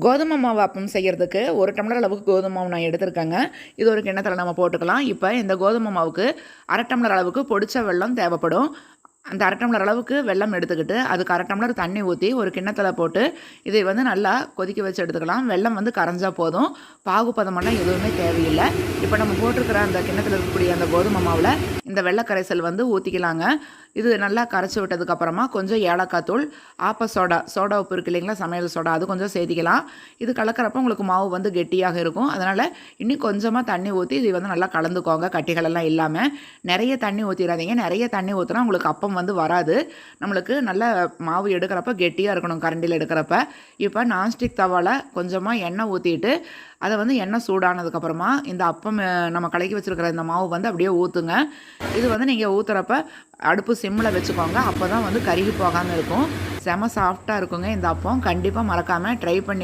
கோதுமை மாவு அப்பம் செய்கிறதுக்கு 1 டம்ளர் அளவுக்கு கோதுமை மாவு நான் எடுத்திருக்கேங்க. இது ஒரு கிண்ணத்தில் நம்ம போட்டுக்கலாம். இப்போ இந்த கோதுமை மாவுக்கு 1/2 டம்ளர் அளவுக்கு பொடிச்ச வெல்லம் தேவைப்படும். அந்த 1/2 டம்ளர் அளவுக்கு வெல்லம் எடுத்துக்கிட்டு அதுக்கு 1/2 டம்ளர் தண்ணி ஊற்றி ஒரு கிண்ணத்தில் போட்டு இதை நல்லா கொதிக்க வச்சு எடுத்துக்கலாம். வெல்லம் கரைஞ்சா போதும், பாகுபதமெல்லாம் எதுவுமே தேவையில்லை. இப்போ நம்ம போட்டிருக்கிற அந்த கிண்ணத்தில் இருக்கக்கூடிய அந்த கோதுமை மாவில் இந்த வெள்ளை கரைசல் ஊற்றிக்கலாங்க. இது நல்லா கரைச்சி விட்டதுக்கப்புறமா கொஞ்சம் ஏலக்காய் தூள், ஆப்ப சோடா உப்பு இருக்குது இல்லைங்களா, சமையல் சோடா, அது கொஞ்சம் சேர்த்திக்கலாம். இது கலக்கிறப்ப உங்களுக்கு மாவு கெட்டியாக இருக்கும். அதனால் இன்னும் கொஞ்சமாக தண்ணி ஊற்றி இது நல்லா கலந்துக்கோங்க, கட்டிகளெல்லாம் இல்லாமல். நிறைய தண்ணி ஊற்றிடாதீங்க. நிறைய தண்ணி ஊற்றினா உங்களுக்கு அப்பம் வராது. நம்மளுக்கு நல்ல மாவு எடுக்கிறப்ப கெட்டியாக இருக்கணும் கரண்டியில் எடுக்கிறப்ப. இப்போ நான்ஸ்டிக் தவாவில் கொஞ்சமாக எண்ணெய் ஊற்றிட்டு அதை எண்ணெய் சூடானதுக்கப்புறமா இந்த அப்பம் நம்ம கலக்கி வச்சுருக்கிற இந்த மாவு அப்படியே ஊற்றுங்க. இது நீங்கள் ஊற்றுறப்ப அடுப்பு சிம்மில் வச்சுக்கோங்க. அப்போ தான் கருகி போகாமல் இருக்கும். செம சாஃப்டாக இருக்குங்க இந்த அப்பம். கண்டிப்பாக மறக்காமல் ட்ரை பண்ணி